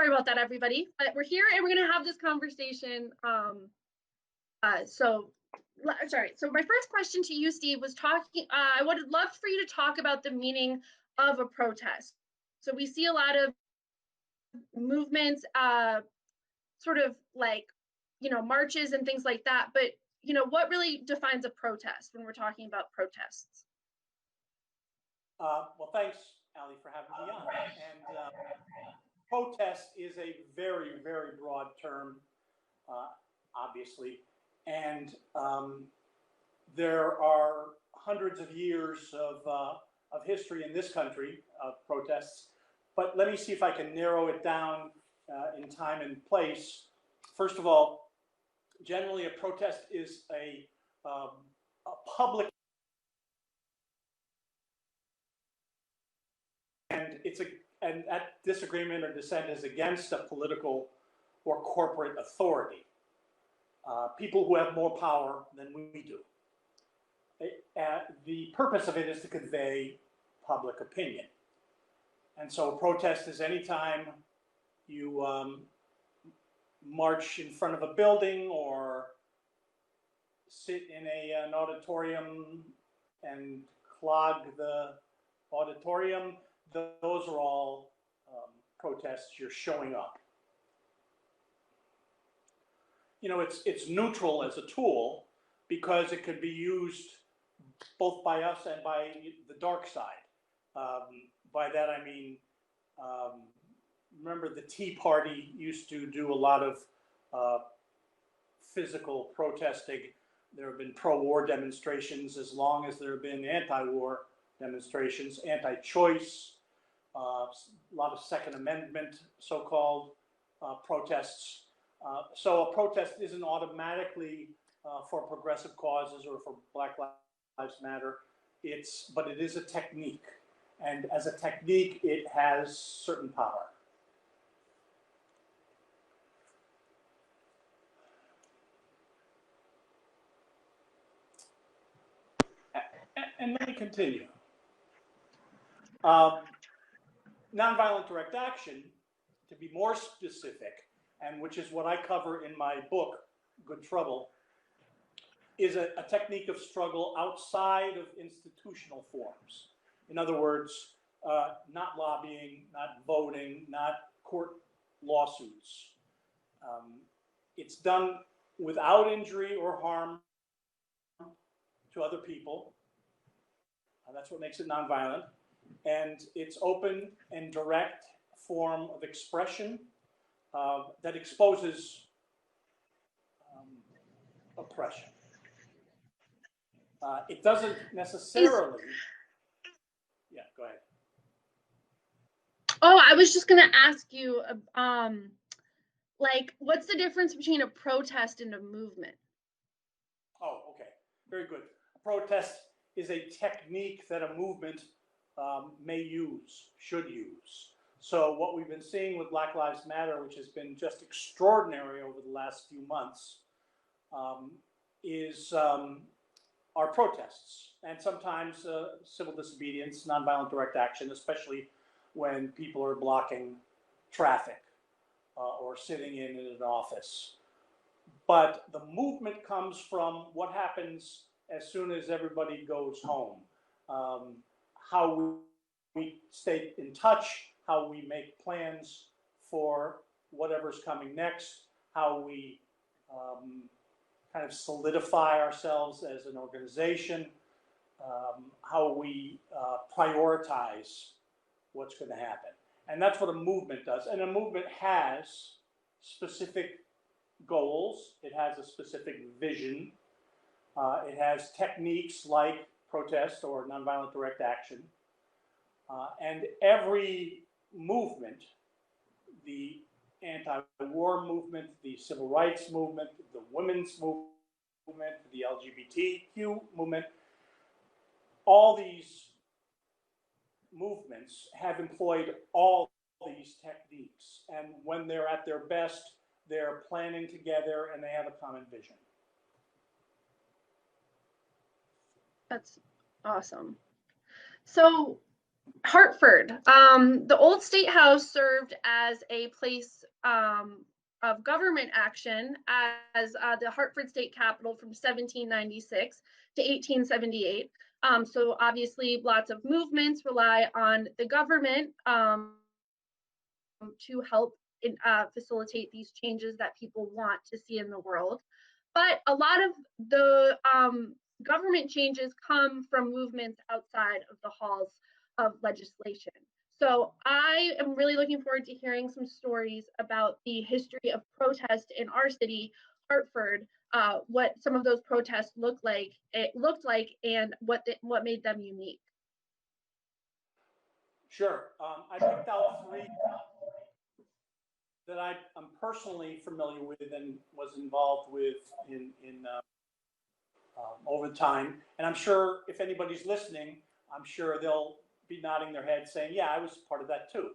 Sorry about that, everybody. But we're here and we're going to have this conversation. So my first question to you, Steve, was I would love for you to talk about the meaning of a protest. So we see a lot of movements, sort of like, marches and things like that. But, what really defines a protest when we're talking about protests? Well, thanks, Ali, for having me on. And protest is a very, very broad term, obviously. And there are hundreds of years of history in this country of protests. But let me see if I can narrow it down in time and place. First of all, generally a protest is a public, and that disagreement or dissent is against a political or corporate authority. People who have more power than we do. The purpose of it is to convey public opinion. And so a protest is any time you march in front of a building or sit in an auditorium and clog the auditorium. Those are all protests. You're showing up. It's neutral as a tool because it could be used both by us and by the dark side. By that I mean, remember the Tea Party used to do a lot of physical protesting. There have been pro-war demonstrations as long as there have been anti-war demonstrations, anti-choice, a lot of Second Amendment so-called protests. So a protest isn't automatically for progressive causes or for Black Lives Matter. But it is a technique. And as a technique, it has certain power. And let me continue. Nonviolent direct action, to be more specific, and which is what I cover in my book, Good Trouble, is a technique of struggle outside of institutional forms. In other words, not lobbying, not voting, not court lawsuits. It's done without injury or harm to other people. That's what makes it nonviolent. And it's open and direct form of expression that exposes oppression. It doesn't necessarily. Yeah, go ahead. Oh, I was just gonna ask you, what's the difference between a protest and a movement? Oh, okay, very good. A protest is a technique that a movement may use, should use. So what we've been seeing with Black Lives Matter, which has been just extraordinary over the last few months, is our protests, and sometimes civil disobedience, nonviolent direct action, especially when people are blocking traffic or sitting in an office. But the movement comes from what happens as soon as everybody goes home. How we stay in touch, how we make plans for whatever's coming next, how we kind of solidify ourselves as an organization, how we prioritize what's going to happen. And that's what a movement does. And a movement has specific goals. It has a specific vision. It has techniques like protest or nonviolent direct action. And every movement, the anti-war movement, the civil rights movement, the women's movement, the LGBTQ movement, all these movements have employed all these techniques. And when they're at their best, they're planning together and they have a common vision. That's awesome. So Hartford. The old state house served as a place of government action as the Hartford state capital from 1796 to 1878. So obviously, lots of movements rely on the government to help facilitate these changes that people want to see in the world. But a lot of the government changes come from movements outside of the halls of legislation. So I am really looking forward to hearing some stories about the history of protest in our city, Hartford, what some of those protests looked like, and what made them unique. Sure. I picked out three that I'm personally familiar with and was involved with over time. And I'm sure if anybody's listening, I'm sure they'll be nodding their head saying, yeah, I was part of that too.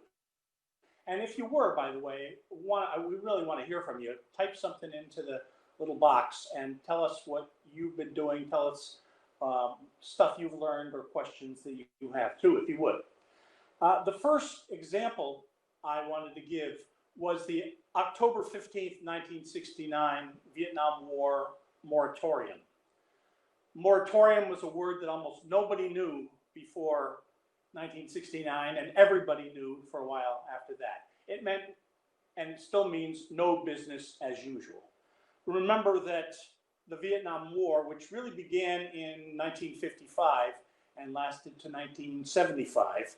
And if you were, by the way, we really want to hear from you. Type something into the little box and tell us what you've been doing. Tell us stuff you've learned or questions that you have too, if you would. The first example I wanted to give was the October 15th, 1969 Vietnam War moratorium. Moratorium was a word that almost nobody knew before 1969, and everybody knew for a while after that. It meant, and it still means, no business as usual. Remember that the Vietnam War, which really began in 1955 and lasted to 1975,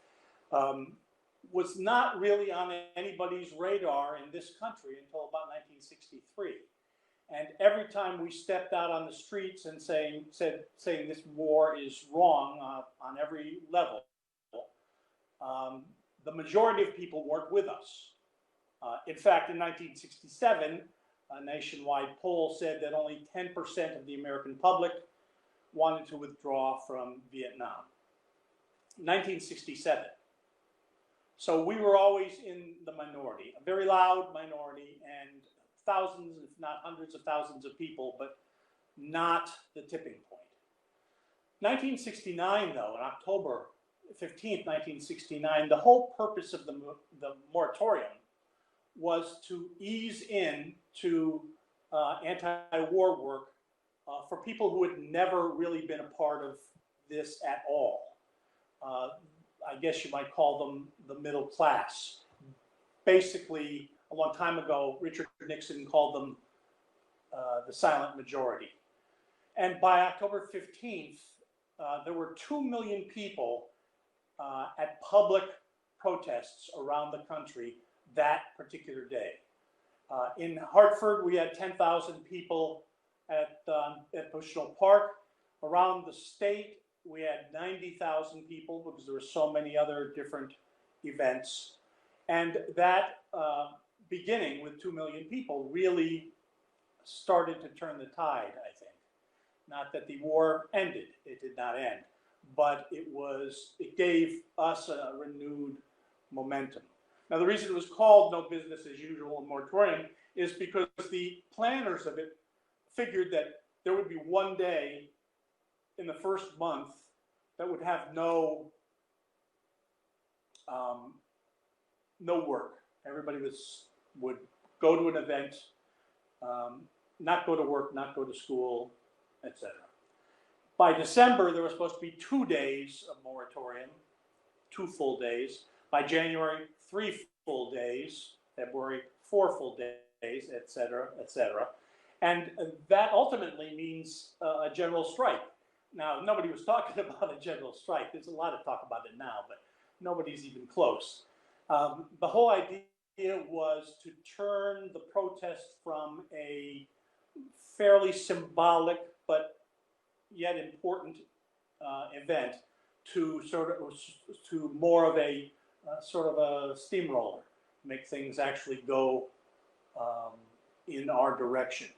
was not really on anybody's radar in this country until about 1963. And every time we stepped out on the streets and saying this war is wrong on every level, the majority of people weren't with us. In fact, in 1967, a nationwide poll said that only 10% of the American public wanted to withdraw from Vietnam. 1967. So we were always in the minority, a very loud minority, and thousands, if not hundreds of thousands of people, but not the tipping point. 1969, though, on October 15th, 1969, the whole purpose of the moratorium was to ease in to anti-war work for people who had never really been a part of this at all. I guess you might call them the middle class. Basically, a long time ago, Richard Nixon called them the silent majority. And by October 15th, there were 2 million people at public protests around the country that particular day. In Hartford, we had 10,000 people at Bushnell Park. Around the state, we had 90,000 people because there were so many other different events. And that beginning with 2 million people really started to turn the tide, I think. Not that the war ended, it did not end, but it gave us a renewed momentum. Now, the reason it was called No Business as Usual and moratorium is because the planners of it figured that there would be one day in the first month that would have no work. Everybody would go to an event, not go to work, not go to school, etc. By December, there was supposed to be 2 days of moratorium, 2 full days. By January, 3 full days. February, 4 full days, etc., etc. And that ultimately means a general strike. Now, nobody was talking about a general strike. There's a lot of talk about it now, but nobody's even close. The whole idea was to turn the protest from a fairly symbolic but yet important event to more of a sort of a steamroller, make things actually go in our direction.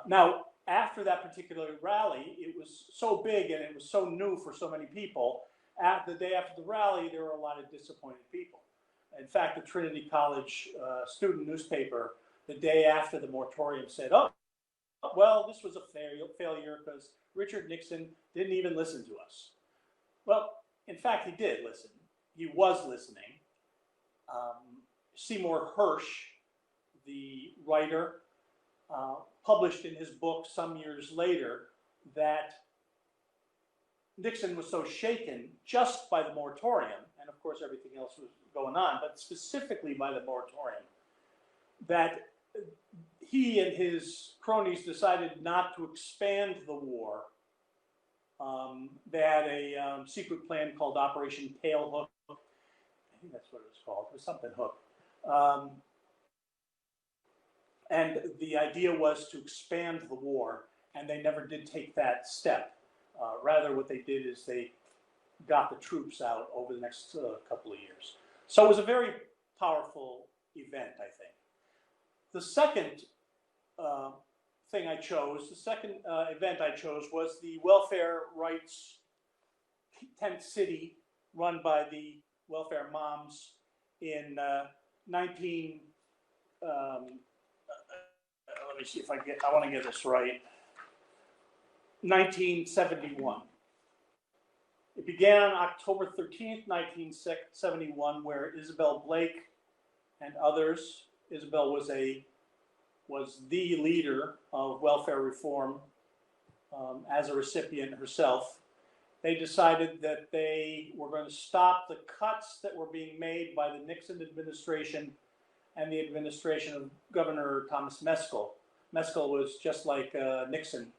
Now, after that particular rally, it was so big and it was so new for so many people. The day after the rally, there were a lot of disappointed people. In fact, the Trinity College student newspaper, the day after the moratorium, said, "Oh, well, this was a failure because Richard Nixon didn't even listen to us." Well, in fact, he did listen. He was listening. Seymour Hersh, the writer, published in his book some years later that Nixon was so shaken just by the moratorium, and of course everything else was going on, but specifically by the moratorium, that he and his cronies decided not to expand the war. They had a secret plan called Operation Tailhook. I think that's what it was called. It was something hook. And the idea was to expand the war, and they never did take that step. Rather, what they did is they got the troops out over the next couple of years. So it was a very powerful event, I think. The second thing I chose, the second event I chose was the welfare rights tent city run by the welfare moms in 19, let me see if I want to get this right, 1971. It began on October 13th, 1971, where Isabel Blake and others, Isabel was the leader of welfare reform as a recipient herself. They decided that they were going to stop the cuts that were being made by the Nixon administration and the administration of Governor Thomas Meskel. Meskel was just like Nixon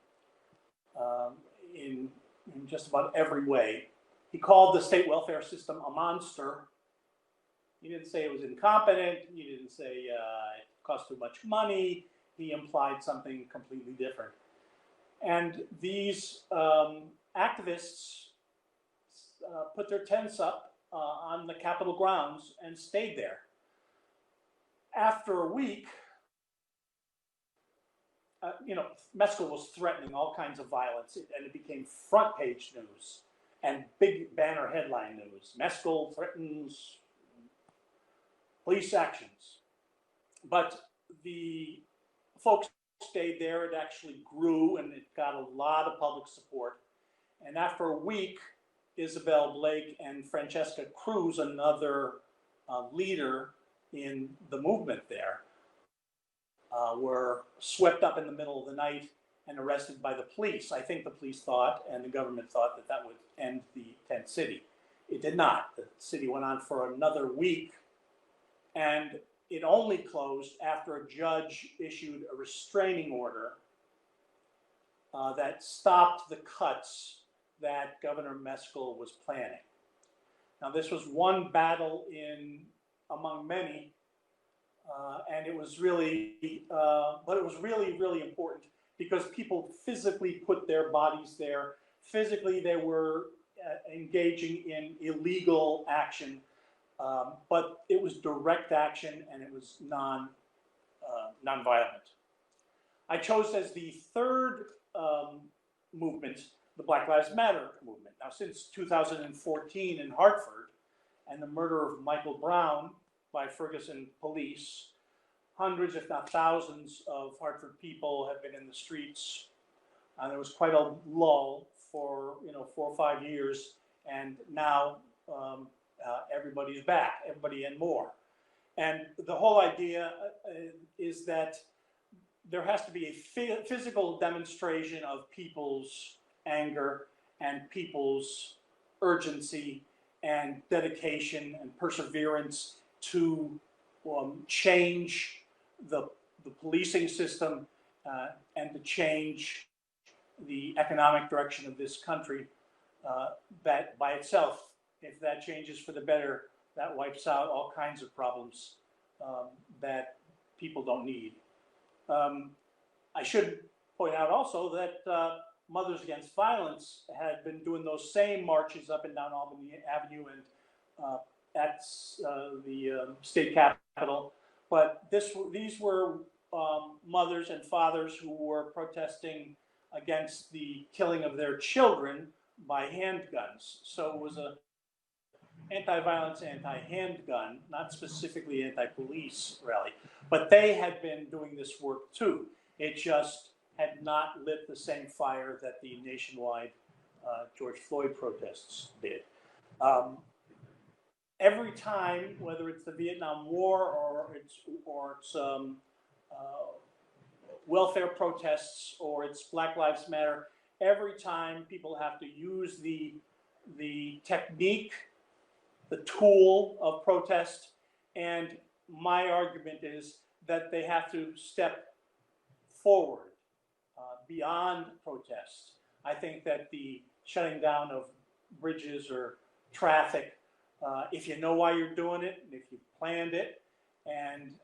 in just about every way. He called the state welfare system a monster. He didn't say it was incompetent. He didn't say it cost too much money. He implied something completely different. And these activists put their tents up on the Capitol grounds and stayed there. After a week, Meskel was threatening all kinds of violence, and it became front page news and big banner headline news. Meskel threatens police actions. But the folks stayed there. It actually grew, and it got a lot of public support. And after a week, Isabel Blake and Francesca Cruz, another leader in the movement there, were swept up in the middle of the night and arrested by the police. I think the police thought, and the government thought, that that would end the tent city. It did not. The city went on for another week, and it only closed after a judge issued a restraining order that stopped the cuts that Governor Meskel was planning. Now, this was one battle among many, and it was really, but it was really, really important because people physically put their bodies there. Physically, they were engaging in illegal action, but it was direct action and it was nonviolent. I chose as the third movement the Black Lives Matter movement. Now, since 2014 in Hartford and the murder of Michael Brown by Ferguson police, hundreds, if not thousands, of Hartford people have been in the streets. There was quite a lull for 4 or 5 years, and now everybody's back, everybody and more. And the whole idea is that there has to be a physical demonstration of people's anger and people's urgency and dedication and perseverance to change the policing system and to change the economic direction of this country. That by itself, if that changes for the better, that wipes out all kinds of problems that people don't need. I should point out also that Mothers Against Violence had been doing those same marches up and down Albany Avenue and at the state capitol. But these were mothers and fathers who were protesting against the killing of their children by handguns. So it was a anti-violence, anti-handgun, not specifically anti-police rally, but they had been doing this work too. It just had not lit the same fire that the nationwide George Floyd protests did. Um, every time, whether it's the Vietnam War or it's welfare protests or it's Black Lives Matter, every time people have to use the technique, the tool of protest, and my argument is that they have to step forward beyond protest. I think that the shutting down of bridges or traffic, if you know why you're doing it, and if you planned it, and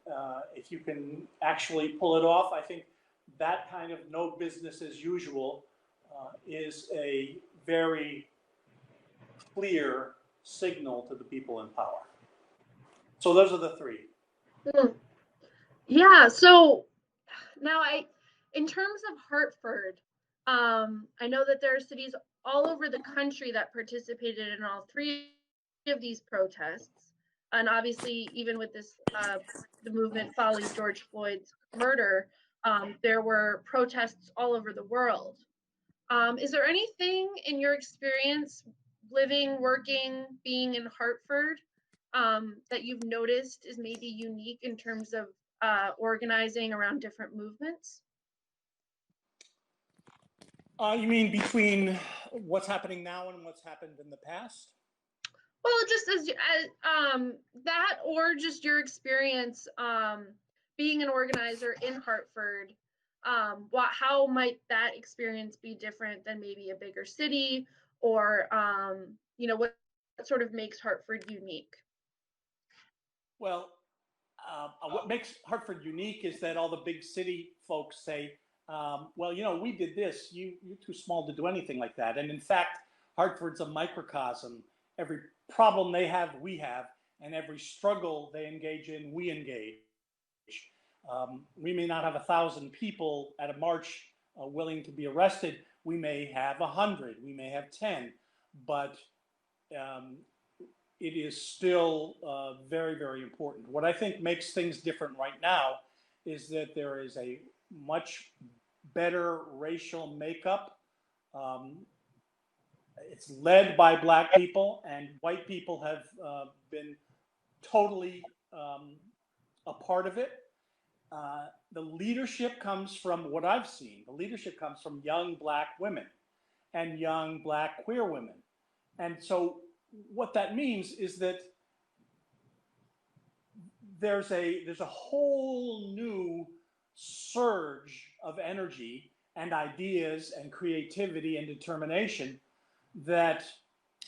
if you can actually pull it off, I think that kind of no business as usual is a very clear signal to the people in power. So those are the three. Yeah, so now in terms of Hartford, I know that there are cities all over the country that participated in all three of these protests. And obviously, even with this, the movement following George Floyd's murder, there were protests all over the world. Is there anything in your experience living, working, being in Hartford that you've noticed is maybe unique in terms of organizing around different movements? You mean between what's happening now and what's happened in the past? Well, just as that, or just your experience being an organizer in Hartford. How might that experience be different than maybe a bigger city, or what sort of makes Hartford unique? Well, what makes Hartford unique is that all the big city folks say, well, we did this. You're too small to do anything like that. And in fact, Hartford's a microcosm. Every problem they have, we have. And every struggle they engage in, we engage. We may not have 1,000 people at a march willing to be arrested. We may have 100. We may have 10. But it is still very, very important. What I think makes things different right now is that there is a much better racial makeup. It's led by Black people, and white people have been totally a part of it. The leadership comes from what I've seen. The leadership comes from young Black women and young Black queer women. And so what that means is that there's a whole new surge of energy and ideas and creativity and determination that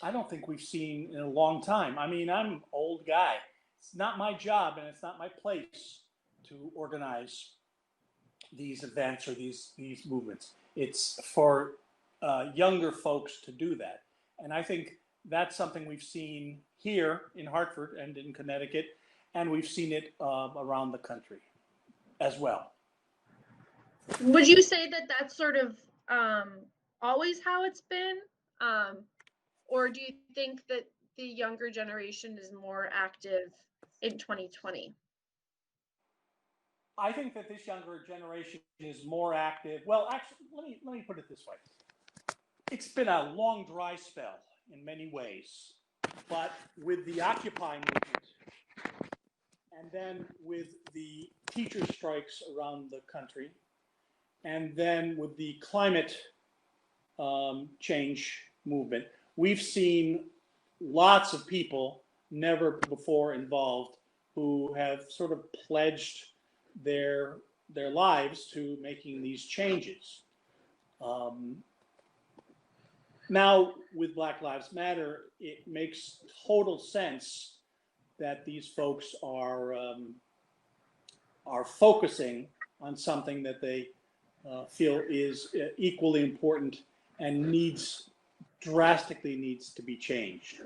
I don't think we've seen in a long time. I mean, I'm an old guy. It's not my job and it's not my place to organize these events or these movements. It's for younger folks to do that. And I think that's something we've seen here in Hartford and in Connecticut, and we've seen it around the country as well. Would you say that that's sort of always how it's been? Or do you think that the younger generation is more active in 2020? I think that this younger generation is more active. Well, actually, let me put it this way. It's been a long dry spell in many ways, but with the Occupy movement and then with the teacher strikes around the country and then with the climate change movement, we've seen lots of people never before involved who have sort of pledged their lives to making these changes. Now, with Black Lives Matter, it makes total sense that these folks are focusing on something that they feel is equally important and drastically needs to be changed.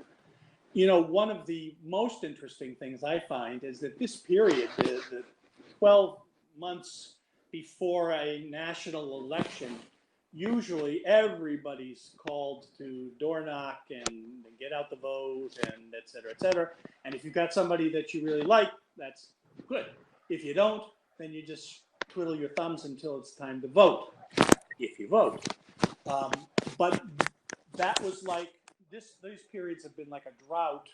One of the most interesting things I find is that this period, the 12 months before a national election, usually everybody's called to door knock and get out the vote and et cetera, et cetera. And if you've got somebody that you really like, that's good. If you don't, then you just twiddle your thumbs until it's time to vote, if you vote. But that was like these periods have been like a drought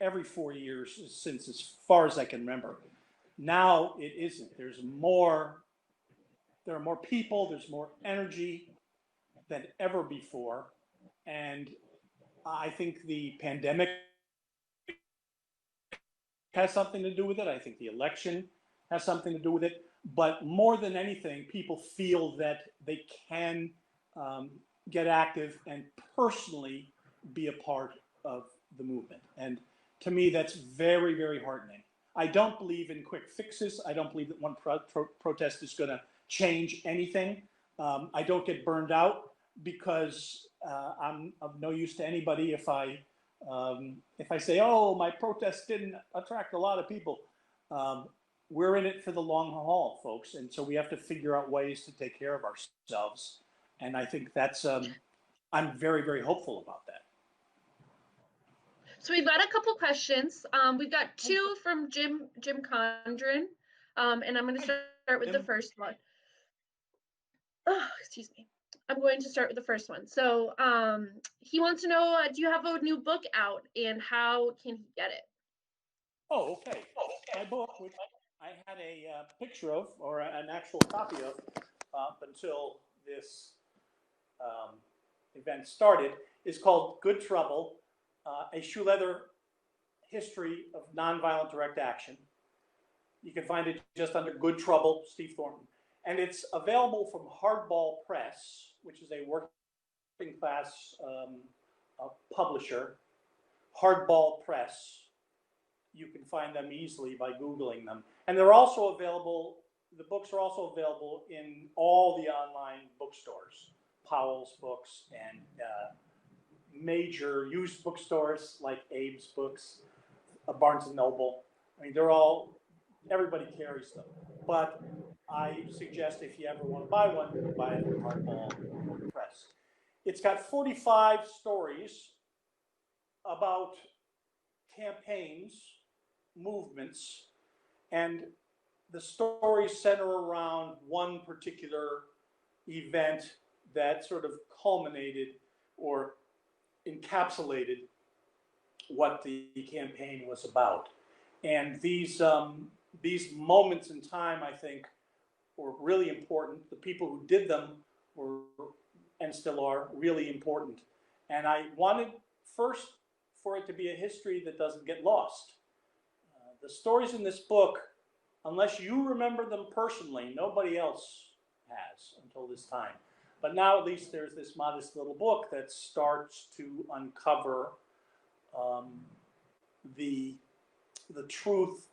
every 4 years since as far as I can remember. Now it isn't. There are more people, there's more energy than ever before. And I think the pandemic has something to do with it. I think the election has something to do with it. But more than anything, people feel that they can get active and personally be a part of the movement. And to me, that's very, very heartening. I don't believe in quick fixes. I don't believe that one protest is going to change anything. I don't get burned out because I'm of no use to anybody if I say, oh, my protest didn't attract a lot of people. We're in it for the long haul, folks. And so we have to figure out ways to take care of ourselves. And I think that's, I'm very, very hopeful about that. So we've got a couple questions. We've got two from Jim Condren, and I'm going to start with the first one. Oh, excuse me. I'm going to start with the first one. So he wants to know, do you have a new book out, and how can he get it? Oh, okay. My book, which I had a picture of, or an actual copy of, up until this event started, is called Good Trouble, a shoe leather history of nonviolent direct action. You can find it just under Good Trouble, Steve Thornton. And it's available from Hardball Press, which is a working class publisher. Hardball Press. You can find them easily by Googling them. And they're also available, the books are also available in all the online bookstores, Powell's Books and major used bookstores like Abe's Books, Barnes & Noble. I mean, they're all, everybody carries them. But I suggest if you ever want to buy one, buy it from Hardball Press. It's got 45 stories about campaigns, movements, and the stories center around one particular event that sort of culminated or encapsulated what the campaign was about. And these moments in time, I think, were really important. The people who did them were, and still are, really important. And I wanted first for it to be a history that doesn't get lost. The stories in this book, unless you remember them personally, nobody else has until this time. But now at least there's this modest little book that starts to uncover the truth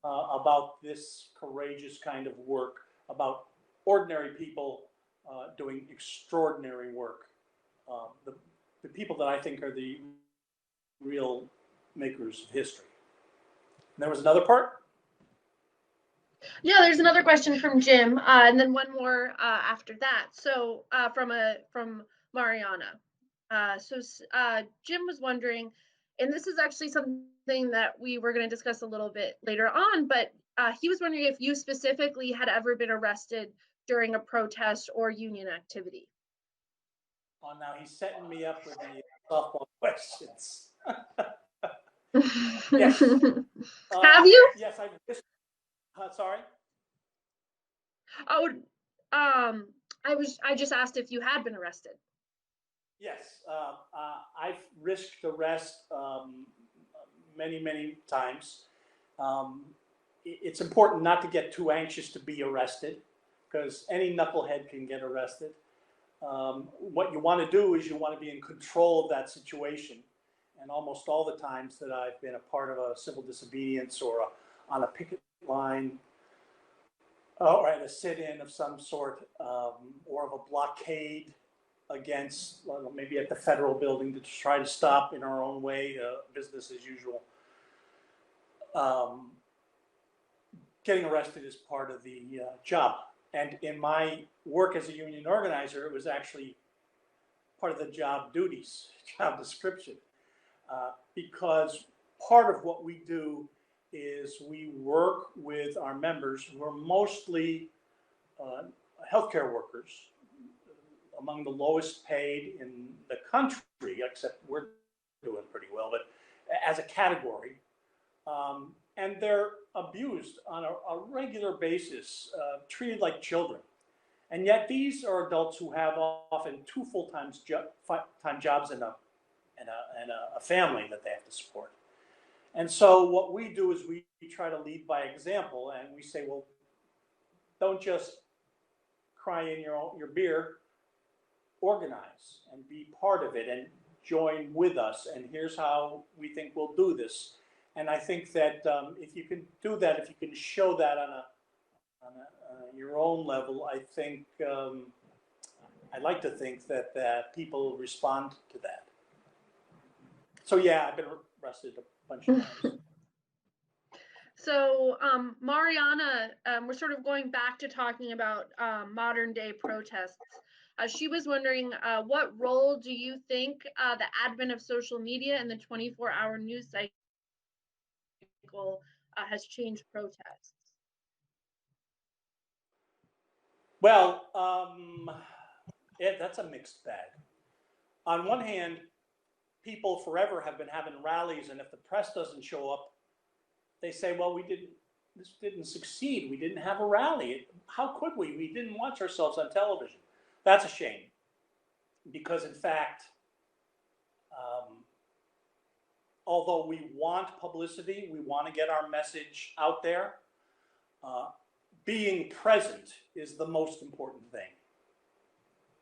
about this courageous kind of work, about ordinary people doing extraordinary work. The people that I think are the real makers of history. And there was another part? Yeah, there's another question from Jim, and then one more after that. So from Mariana. Jim was wondering, and this is actually something that we were going to discuss a little bit later on, but he was wondering if you specifically had ever been arrested during a protest or union activity. Oh, now he's setting me up with the softball questions. Yes. Have you? Yes, I've just. Sorry. Oh, I just asked if you had been arrested. Yes, I've risked arrest many times. It's important not to get too anxious to be arrested, because any knucklehead can get arrested. What you want to do is you want to be in control of that situation. And almost all the times that I've been a part of a civil disobedience or on a picket line or at a sit-in of some sort, or of a blockade against, well, maybe at the federal building to try to stop in our own way, business as usual. Getting arrested is part of the job. And in my work as a union organizer, it was actually part of the job duties, job description. Because part of what we do is we work with our members who are mostly healthcare workers. among the lowest paid in the country, except we're doing pretty well, but as a category. And they're abused on a regular basis, treated like children. And yet these are adults who have often two full-time jobs and a family that they have to support. And so what we do is we try to lead by example, and we say, well, don't just cry in your beer, organize and be part of it and join with us. And here's how we think we'll do this. And I think that if you can do that, if you can show that on your own level, I think I'd like to think that people respond to that. So yeah, I've been arrested a bunch of times. So Mariana, we're sort of going back to talking about modern day protests. She was wondering, what role do you think the advent of social media and the 24-hour news cycle has changed protests? Well, that's a mixed bag. On one hand, people forever have been having rallies, and if the press doesn't show up, they say, well, this didn't succeed. We didn't have a rally. How could we? We didn't watch ourselves on television. That's a shame. Because in fact, although we want publicity, we want to get our message out there, being present is the most important thing.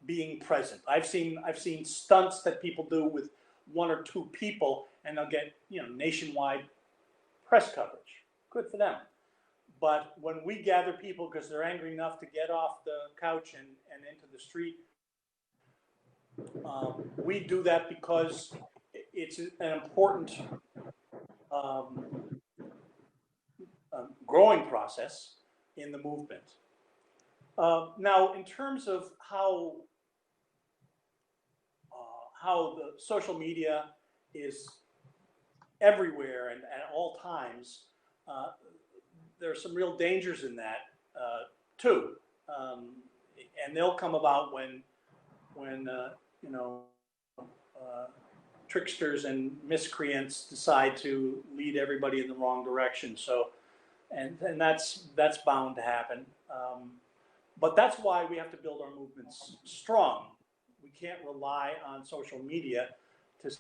Being present. I've seen stunts that people do with one or two people, and they'll get nationwide press coverage. Good for them. But when we gather people because they're angry enough to get off the couch and into the street, we do that because it's an important growing process in the movement. Now, in terms of how the social media is everywhere and at all times, there are some real dangers in that too, and they'll come about when tricksters and miscreants decide to lead everybody in the wrong direction. So, and that's bound to happen. But that's why we have to build our movements strong. We can't rely on social media to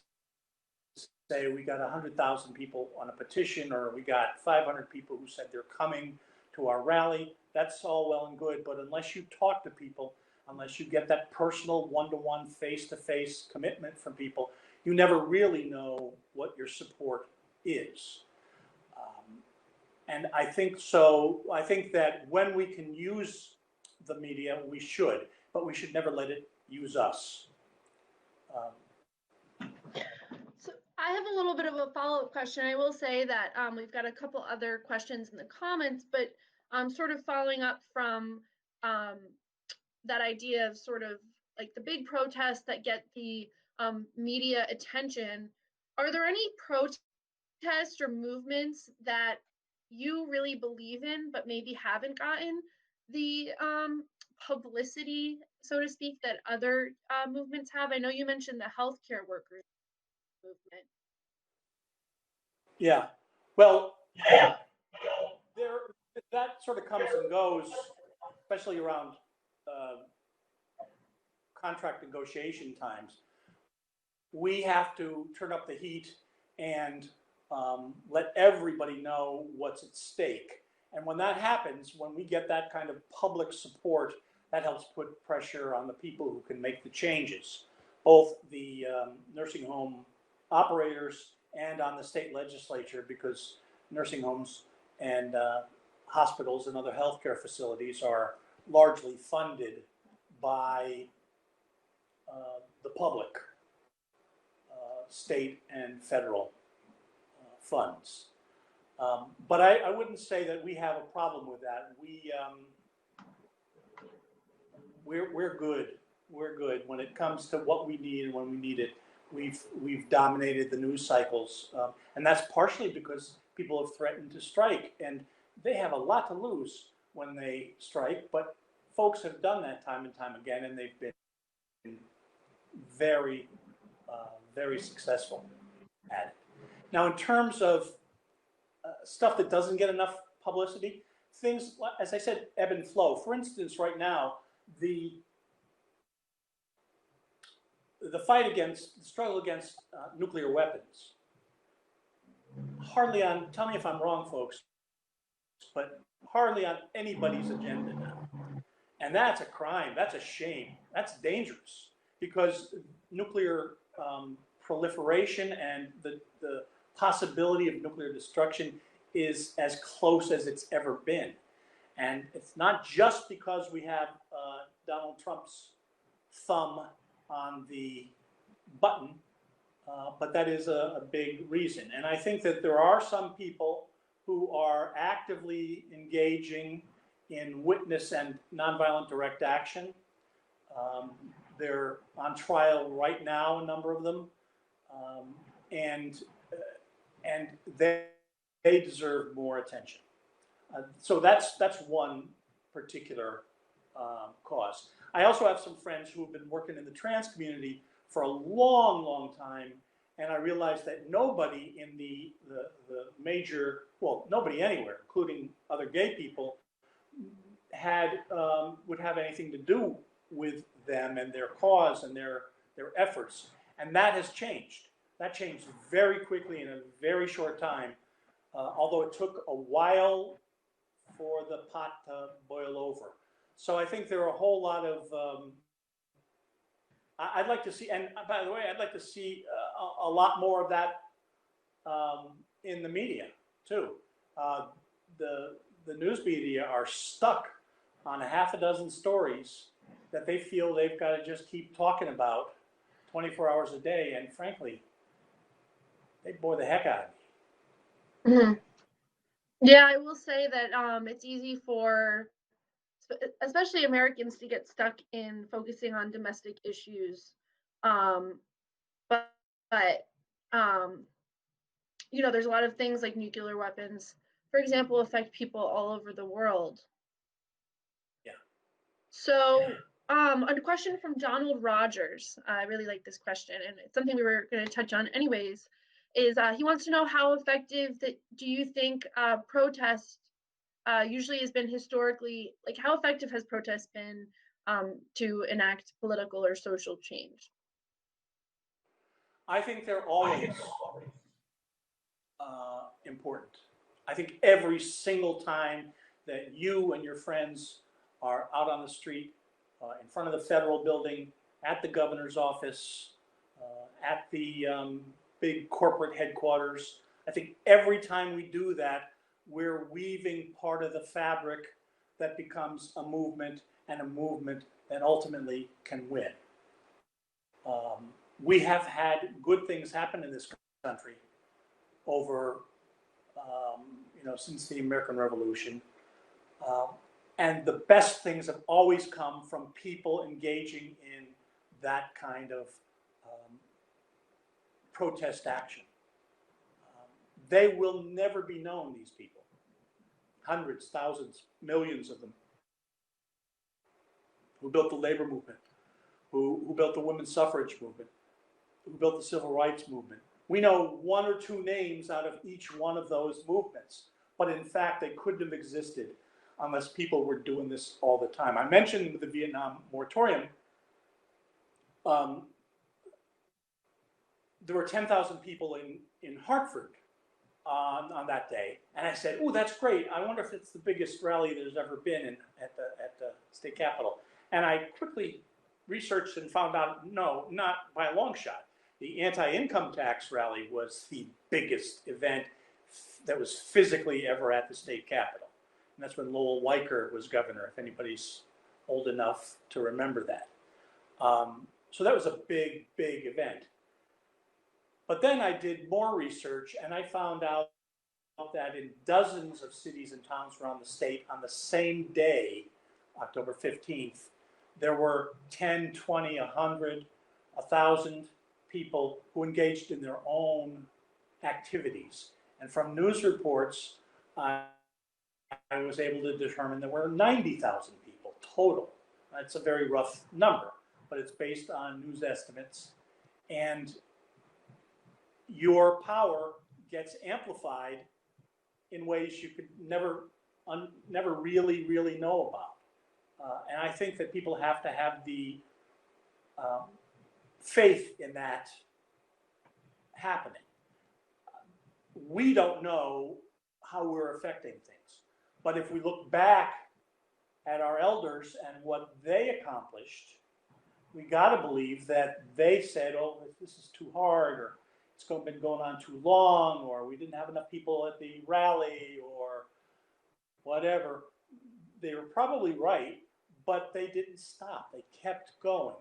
say we got 100,000 people on a petition, or we got 500 people who said they're coming to our rally. That's all well and good, but unless you talk to people, unless you get that personal one-to-one, face-to-face commitment from people, you never really know what your support is. And I think so. I think that when we can use the media, we should, but we should never let it use us. So I have a little bit of a follow-up question. I will say that we've got a couple other questions in the comments, but sort of following up from that idea of sort of like the big protests that get the media attention. Are there any protests or movements that you really believe in, but maybe haven't gotten the publicity, so to speak, that other movements have? I know you mentioned the healthcare workers movement. Yeah, well, that sort of comes and goes, especially around contract negotiation times. We have to turn up the heat and let everybody know what's at stake. And when that happens, when we get that kind of public support, that helps put pressure on the people who can make the changes, both the nursing home operators and on the state legislature, because nursing homes and hospitals and other healthcare facilities are largely funded by the public, state and federal funds. But I wouldn't say that we have a problem with that. We're good. We're good when it comes to what we need and when we need it. We've dominated the news cycles, and that's partially because people have threatened to strike, and they have a lot to lose when they strike. But folks have done that time and time again, and they've been very, very successful at it. Now, in terms of stuff that doesn't get enough publicity, things, as I said, ebb and flow. For instance, right now, the struggle against nuclear weapons, hardly on, tell me if I'm wrong, folks, but hardly on anybody's agenda now. And that's a crime, that's a shame, that's dangerous, because nuclear proliferation and the possibility of nuclear destruction is as close as it's ever been. And it's not just because we have Donald Trump's thumb on the button, but that is a big reason. And I think that there are some people who are actively engaging in witness and nonviolent direct action. They're on trial right now, a number of them, and they deserve more attention. So that's one particular cause. I also have some friends who have been working in the trans community for a long, long time, and I realized that nobody in the major, well, nobody anywhere, including other gay people, would have anything to do with them and their cause and their efforts. And that has changed. That changed very quickly in a very short time, although it took a while for the pot to boil over. So I think there are a whole lot of, I'd like to see, and by the way, I'd like to see a lot more of that in the media too. The news media are stuck on a half a dozen stories that they feel they've got to just keep talking about 24 hours a day, and frankly, they bore the heck out of me. Mm-hmm. Yeah, I will say that it's easy for, especially Americans, to get stuck in focusing on domestic issues. But you know, there's a lot of things like nuclear weapons, for example, affect people all over the world. Yeah. So, a question from Donald Rogers. I really like this question, and it's something we were going to touch on anyways. Is he wants to know how effective do you think protest usually has been historically, like how effective has protest been to enact political or social change? I think they're always important. I think every single time that you and your friends are out on the street, in front of the federal building, at the governor's office, at the big corporate headquarters, I think every time we do that, we're weaving part of the fabric that becomes a movement, and a movement that ultimately can win. We have had good things happen in this country over, since the American Revolution. And the best things have always come from people engaging in that kind of protest action. They will never be known, these people. Hundreds, thousands, millions of them, who built the labor movement, who built the women's suffrage movement, who built the civil rights movement. We know one or two names out of each one of those movements, but in fact, they couldn't have existed unless people were doing this all the time. I mentioned the Vietnam Moratorium. There were 10,000 people in Hartford on that day, and I said, "Oh, that's great. I wonder if it's the biggest rally there's ever been at the state capitol." And I quickly researched and found out, no, not by a long shot. The anti-income tax rally was the biggest event that was physically ever at the state capitol. And that's when Lowell Weicker was governor, if anybody's old enough to remember that. So that was a big, big event. But then I did more research, and I found out that in dozens of cities and towns around the state on the same day, October 15th, there were 10, 20, 100, 1,000 people who engaged in their own activities. And from news reports, I was able to determine there were 90,000 people total. That's a very rough number. but it's based on news estimates. And your power gets amplified in ways you could never really know about. And I think that people have to have the faith in that happening. We don't know how we're affecting things. But if we look back at our elders and what they accomplished, we got to believe that they said, oh, this is too hard, or it's been going on too long, or we didn't have enough people at the rally, or whatever. They were probably right, but they didn't stop. They kept going.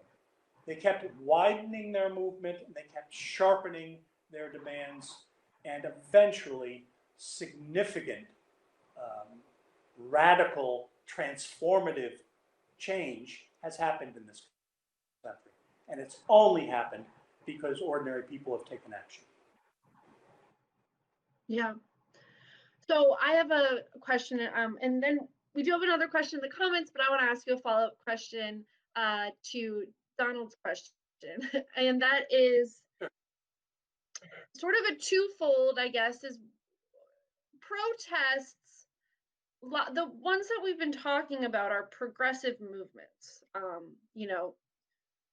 They kept widening their movement, and they kept sharpening their demands, and eventually significant, radical, transformative change has happened in this country. And it's only happened because ordinary people have taken action. Yeah. So I have a question, and then we do have another question in the comments, but I want to ask you a follow-up question to Donald's question. And that is sort of a twofold, I guess, is protests. The ones that we've been talking about are progressive movements,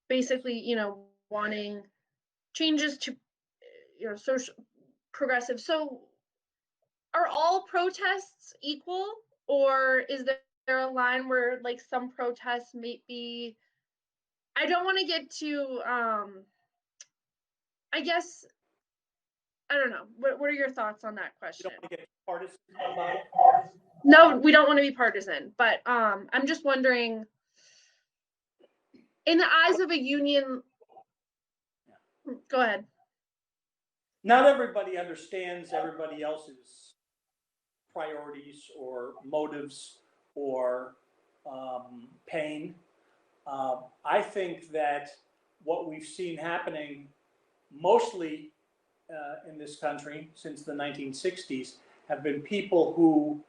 basically, wanting changes to, social progressive. So are all protests equal, or is there a line where like some protests may be, I don't want to get to, I guess, I don't know. What are your thoughts on that question? You don't want to get partisan about it? No, we don't want to be partisan, but I'm just wondering, in the eyes of a union, go ahead. Not everybody understands everybody else's priorities or motives or pain. I think that what we've seen happening mostly in this country since the 1960s have been people who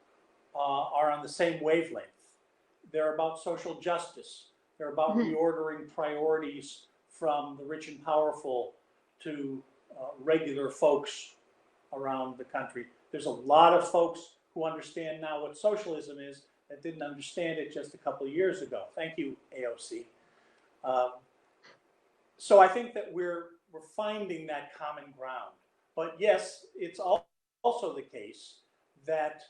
are on the same wavelength. They're about social justice. They're about reordering priorities from the rich and powerful to regular folks around the country. There's a lot of folks who understand now what socialism is that didn't understand it just a couple of years ago. Thank you, AOC. So I think that we're finding that common ground. But yes, it's also the case that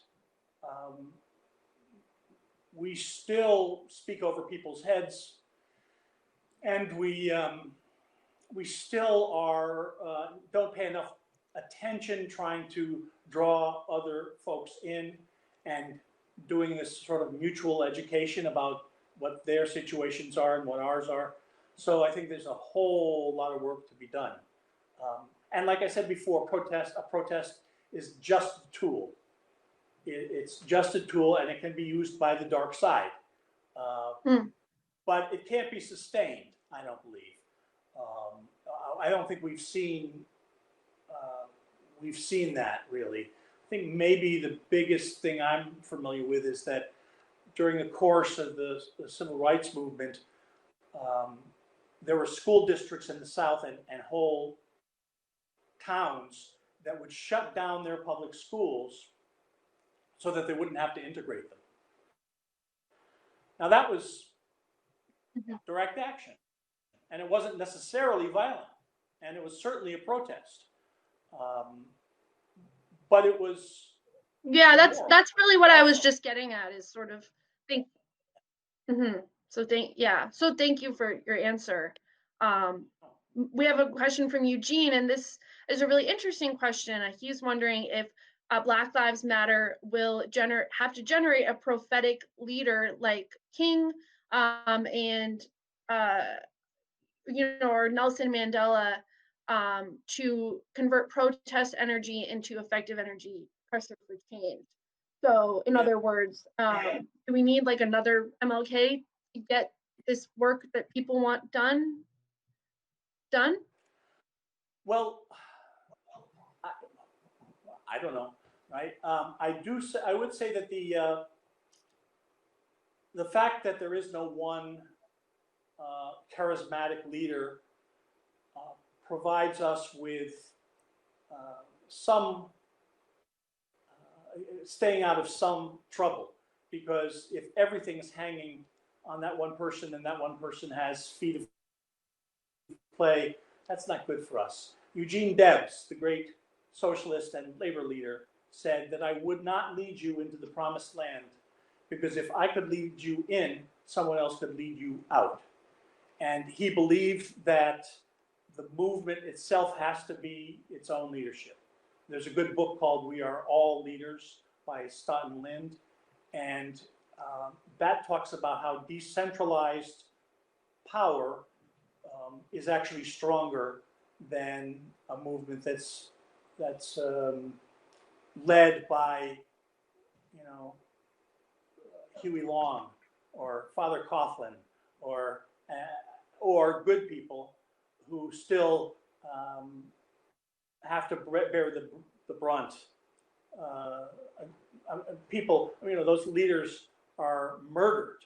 we still speak over people's heads, and we still are don't pay enough attention trying to draw other folks in and doing this sort of mutual education about what their situations are and what ours are. So I think there's a whole lot of work to be done. And like I said before, a protest is just a tool. It's just a tool, and it can be used by the dark side. But it can't be sustained, I don't believe. I don't think we've seen that really. I think maybe the biggest thing I'm familiar with is that during the course of the civil rights movement, there were school districts in the South and whole towns that would shut down their public schools so that they wouldn't have to integrate them. Now that was direct action, and it wasn't necessarily violent, and it was certainly a protest. But it was. Yeah, that's really what I was just getting at, is sort of think. So thank you for your answer. We have a question from Eugene, and this is a really interesting question. He's wondering if Black Lives Matter will have to generate a prophetic leader like King and or Nelson Mandela to convert protest energy into effective energy pressure for change. So in other words, do we need like another MLK to get this work that people want done? Well, I don't know, right? I would say that the fact that there is no one charismatic leader provides us with some staying out of some trouble, because if everything's hanging on that one person and that one person has feet of play, that's not good for us. Eugene Debs, the great socialist and labor leader, said that I would not lead you into the promised land, because if I could lead you in, someone else could lead you out. And he believed that the movement itself has to be its own leadership. There's a good book called We Are All Leaders by Stoughton Lind, and that talks about how decentralized power is actually stronger than a movement that's led by, you know, Huey Long or Father Coughlin or good people who still have to bear the brunt. People, you know, those leaders are murdered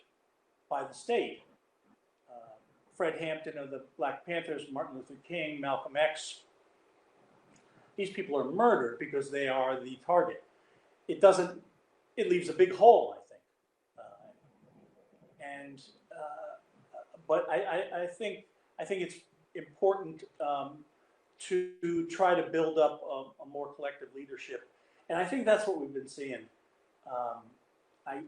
by the state. Fred Hampton of the Black Panthers, Martin Luther King, Malcolm X. These people are murdered because they are the target. It leaves a big hole, I think. But I think it's important to try to build up a more collective leadership, and I think that's what we've been seeing. I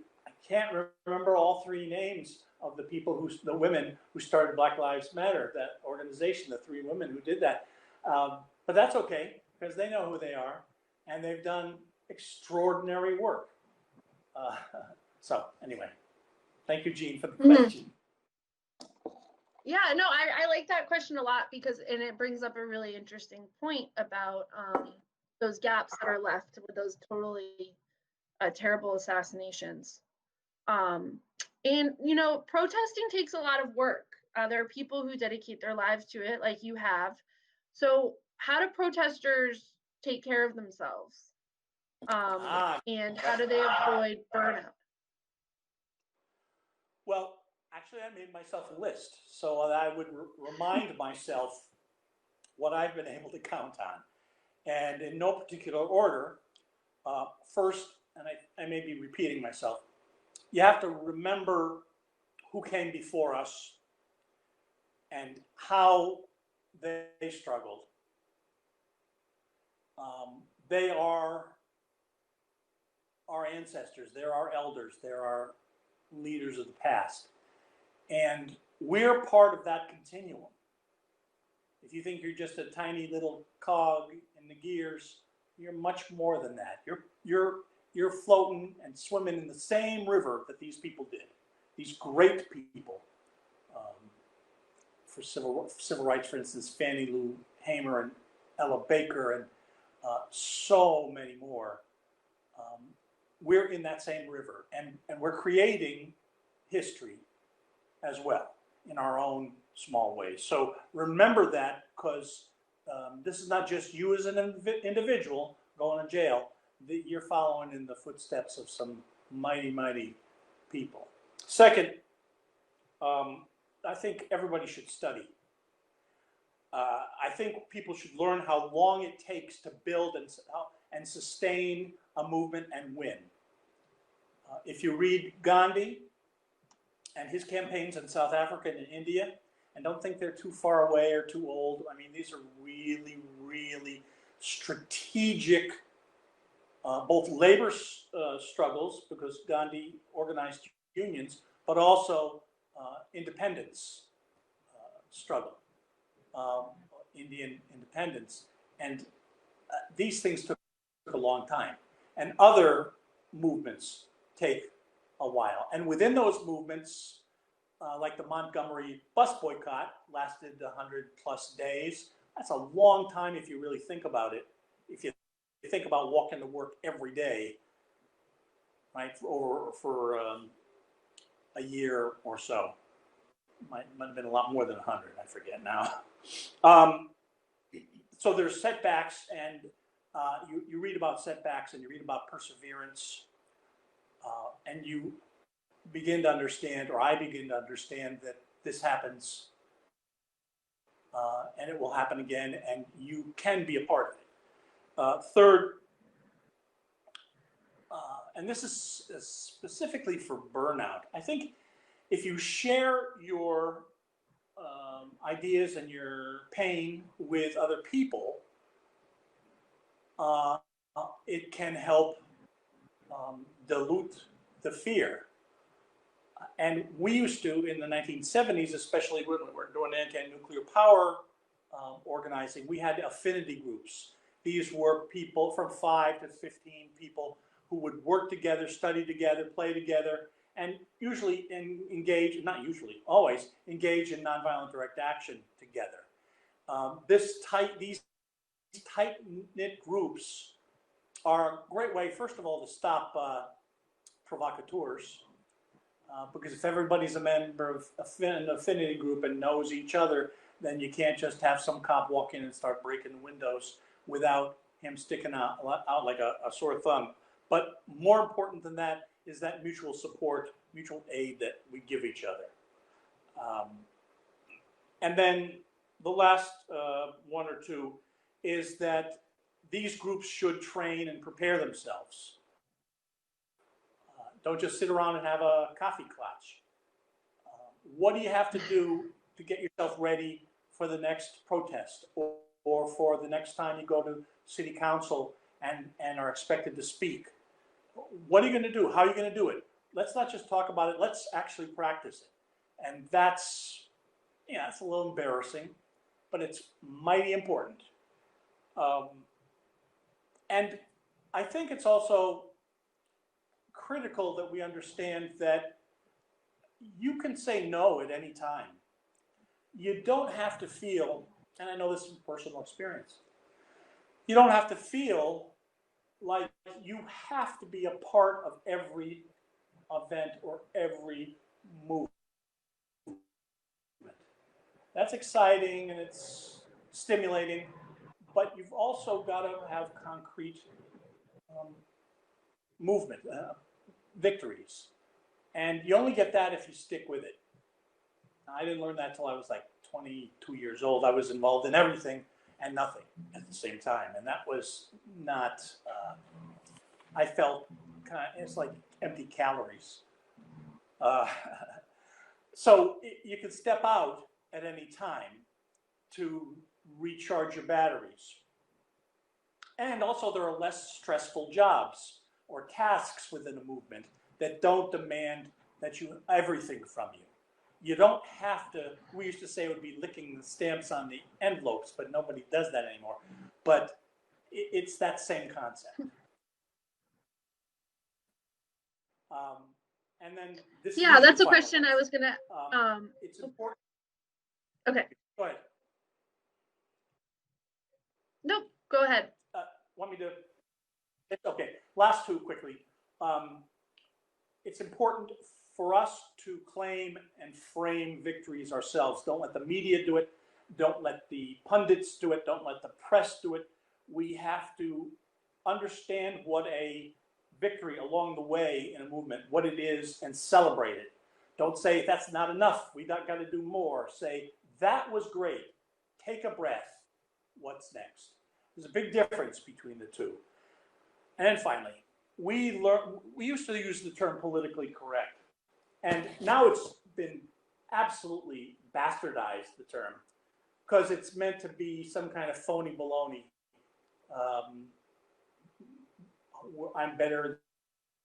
can't remember all three names of the women who started Black Lives Matter, that organization, the three women who did that. But that's okay, because they know who they are, and they've done extraordinary work. So anyway, thank you, Jean, for the question. Yeah, no, I like that question a lot, because it brings up a really interesting point about those gaps that are left with those totally terrible assassinations. And, you know, protesting takes a lot of work. There are people who dedicate their lives to it, like you have. So how do protesters take care of themselves? And how do they avoid burnout? Well, actually, I made myself a list so that I would remind myself what I've been able to count on. And in no particular order, first, and I may be repeating myself, you have to remember who came before us and how they struggled. They are our ancestors, they're our elders, they're our leaders of the past. And we're part of that continuum. If you think you're just a tiny little cog in the gears, you're much more than that. You're floating and swimming in the same river that these people did. These great people. For civil rights, for instance, Fannie Lou Hamer and Ella Baker and so many more. We're in that same river, and we're creating history as well in our own small ways. So remember that, because this is not just you as an individual going to jail. You're following in the footsteps of some mighty, mighty people. Second, I think everybody should study. I think people should learn how long it takes to build and sustain a movement and win. If you read Gandhi and his campaigns in South Africa and in India, and don't think they're too far away or too old. I mean, these are really, really strategic, both labor struggles, because Gandhi organized unions, but also independence struggle, Indian independence. And these things took a long time. And other movements take a while. And within those movements, like the Montgomery bus boycott, lasted 100+ days. That's a long time if you really think about it. If you think about walking to work every day, right, for a year or so. Might have been a lot more than 100, I forget now. So there's setbacks, and you read about setbacks and you read about perseverance, and you begin to understand, or I begin to understand, that this happens, and it will happen again, and you can be a part of it. Third, and this is specifically for burnout, I think if you share your ideas and your pain with other people, it can help dilute the fear. And we used to, in the 1970s, especially when we were doing anti-nuclear power organizing, we had affinity groups. These were people from 5 to 15 people who would work together, study together, play together, and usually engage, not usually, always engage in nonviolent direct action together. These tight-knit groups are a great way, first of all, to stop provocateurs. Because if everybody's a member of an affinity group and knows each other, then you can't just have some cop walk in and start breaking windows without him sticking out like a sore thumb. But more important than that is that mutual support, mutual aid that we give each other. And then the last one or two is that these groups should train and prepare themselves. Don't just sit around and have a coffee clutch. What do you have to do to get yourself ready for the next protest or for the next time you go to city council and are expected to speak? What are you going to do? How are you going to do it? Let's not just talk about it. Let's actually practice it. And that's, it's a little embarrassing, but it's mighty important. And I think it's also critical that we understand that you can say no at any time. You don't have to feel, and I know this from personal experience, you don't have to feel like you have to be a part of every event or every movement. That's exciting and it's stimulating, but you've also got to have concrete movement, victories. And you only get that if you stick with it. I didn't learn that till I was like 22 years old. I was involved in everything and nothing at the same time. And that was not, I felt it's like empty calories. So you can step out at any time to recharge your batteries. And also there are less stressful jobs or tasks within a movement that don't demand that you everything from you. You don't have to, we used to say it would be licking the stamps on the envelopes, but nobody does that anymore. But it's that same concept. And then this yeah, that's a question I was going to, it's important. Okay. Go ahead. Nope, go ahead. Want me to? Okay, last two quickly. It's important for us to claim and frame victories ourselves. Don't let the media do it. Don't let the pundits do it. Don't let the press do it. We have to understand what a victory along the way in a movement, what it is, and celebrate it. Don't say that's not enough. We got to do more. Say that was great. Take a breath. What's next? There's a big difference between the two. And then finally, we used to use the term politically correct. And now it's been absolutely bastardized, the term, because it's meant to be some kind of phony baloney. I'm better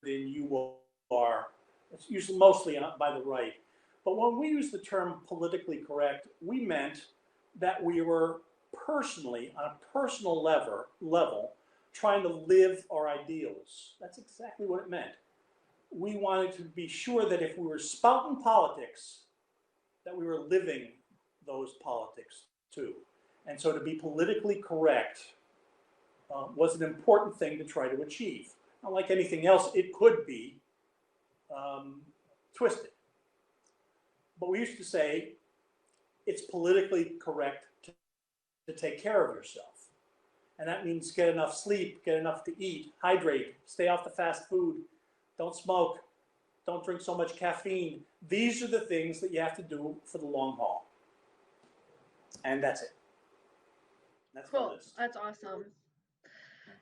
than you are. It's usually mostly by the right. But when we use the term politically correct, we meant that we were personally, on a personal level, trying to live our ideals. That's exactly what it meant. We wanted to be sure that if we were spouting politics, that we were living those politics too. And so to be politically correct was an important thing to try to achieve. Not like anything else, it could be twisted. But we used to say it's politically correct to take care of yourself. And that means get enough sleep, get enough to eat, hydrate, stay off the fast food, don't smoke, don't drink so much caffeine. These are the things that you have to do for the long haul. And that's it. That's Cool. the list. That's awesome.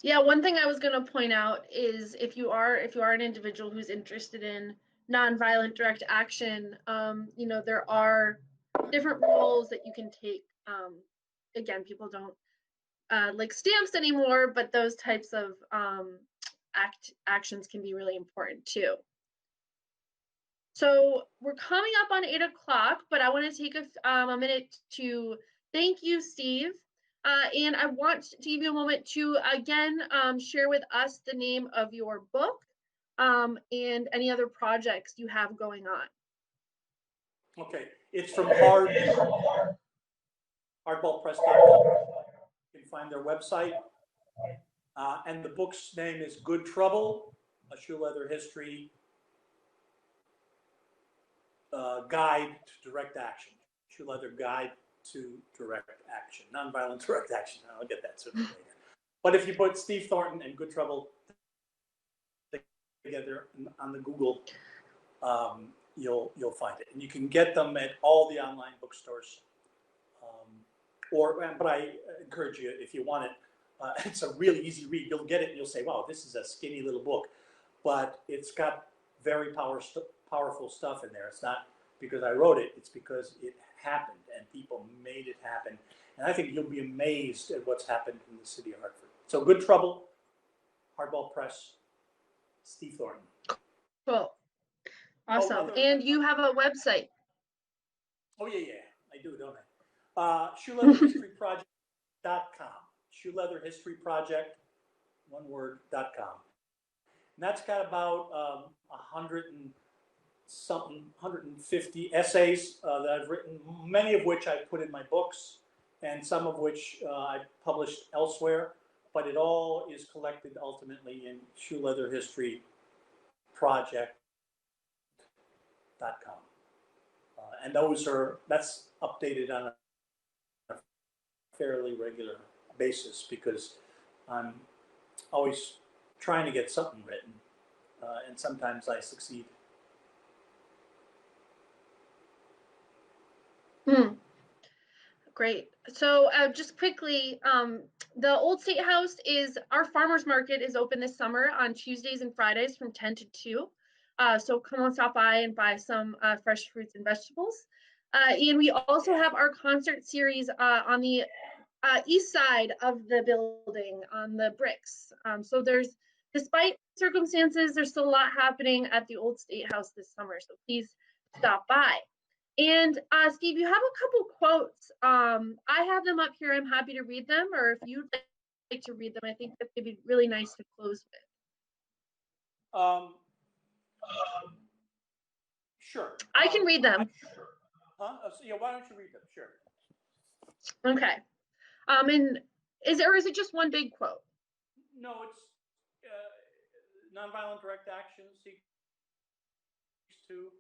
Yeah, one thing I was going to point out is if you are an individual who's interested in nonviolent direct action, you know, there are different roles that you can take. Again, people don't like stamps anymore, but those types of actions can be really important too. So we're coming up on 8 o'clock, but I want to take a minute to thank you, Steve. And I want to give you a moment to, again, share with us the name of your book and any other projects you have going on. Okay, it's from hardballpress.com. You can find their website. And the book's name is Good Trouble, a shoe leather history guide to direct action. Shoe leather guide to direct action. Nonviolent direct action. I'll get that sooner or later. But if you put Steve Thornton and Good Trouble together on the Google, you'll find it. And you can get them at all the online bookstores. But I encourage you, if you want it, it's a really easy read. You'll get it and you'll say, wow, this is a skinny little book. But it's got very powerful stuff in there. It's not because I wrote it, it's because it happened and people made it happen. And I think you'll be amazed at what's happened in the city of Hartford. So Good Trouble, Hardball Press, Steve Thornton. Cool. Awesome. And you have a website. Oh, yeah, I do, don't I? ShoeLeatherHistoryProject.com. ShoeLeatherHistoryProject, one word.com. And that's got about 150 essays that I've written, many of which I put in my books, and some of which I published elsewhere. But it all is collected ultimately in ShoeLeatherHistoryProject.com. And that's updated on a fairly regular basis because I'm always trying to get something written, and sometimes I succeed. Great. So just quickly, the Old State House our farmers market is open this summer on Tuesdays and Fridays from 10 to 2. So come on, stop by and buy some fresh fruits and vegetables. And we also have our concert series on the east side of the building on the bricks. So despite circumstances, there's still a lot happening at the Old State House this summer. So please stop by. And Steve, you have a couple quotes. I have them up here. I'm happy to read them, or if you'd like to read them, I think that they'd be really nice to close with. Sure. I can read them. Yeah, why don't you read them? Sure. Okay. And is it just one big quote? No, it's nonviolent direct action seeks to.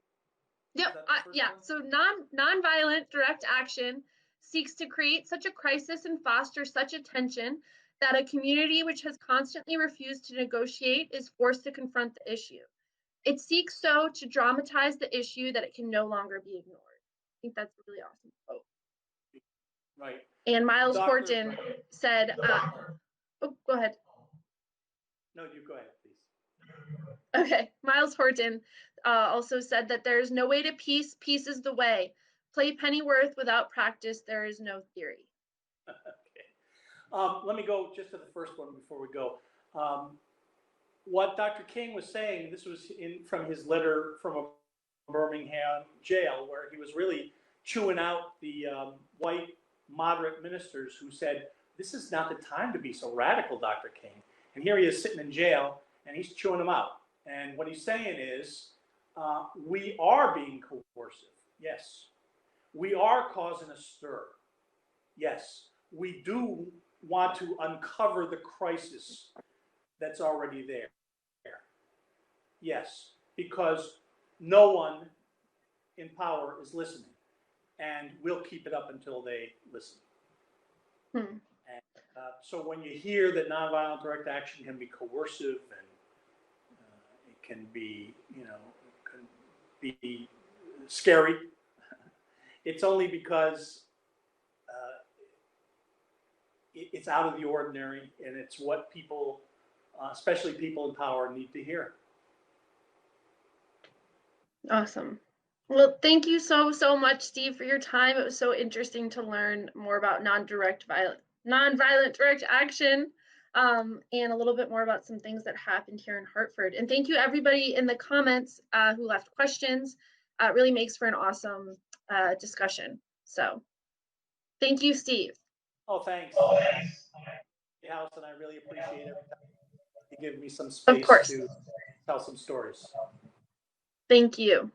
Yep. Yeah. So nonviolent direct action seeks to create such a crisis and foster such a tension that a community which has constantly refused to negotiate is forced to confront the issue. It seeks so to dramatize the issue that it can no longer be ignored. I think that's a really awesome quote. Right. And Miles Horton said, go ahead. No, you go ahead, please. Okay. Miles Horton also said that there is no way to peace. Peace is the way. Play Pennyworth without practice. There is no theory. Okay. Let me go just to the first one before we go. What Dr. King was saying, this was from his letter from a Birmingham jail, where he was really chewing out the white moderate ministers who said, this is not the time to be so radical, Dr. King. And here he is sitting in jail, and he's chewing them out. And what he's saying is, we are being coercive. Yes. We are causing a stir. Yes. We do want to uncover the crisis that's already there. Yes. Because no one in power is listening. And we'll keep it up until they listen. And so when you hear that nonviolent direct action can be coercive and it can be, can be scary. It's only because it's out of the ordinary, and it's what people, especially people in power, need to hear. Awesome. Well, thank you so much, Steve, for your time. It was so interesting to learn more about nonviolent direct action, and a little bit more about some things that happened here in Hartford. And thank you, everybody in the comments who left questions. It really makes for an awesome discussion. So thank you, Steve. Oh, thanks. House, and I really appreciate it. You give me some Of space course. to tell some stories. Thank you.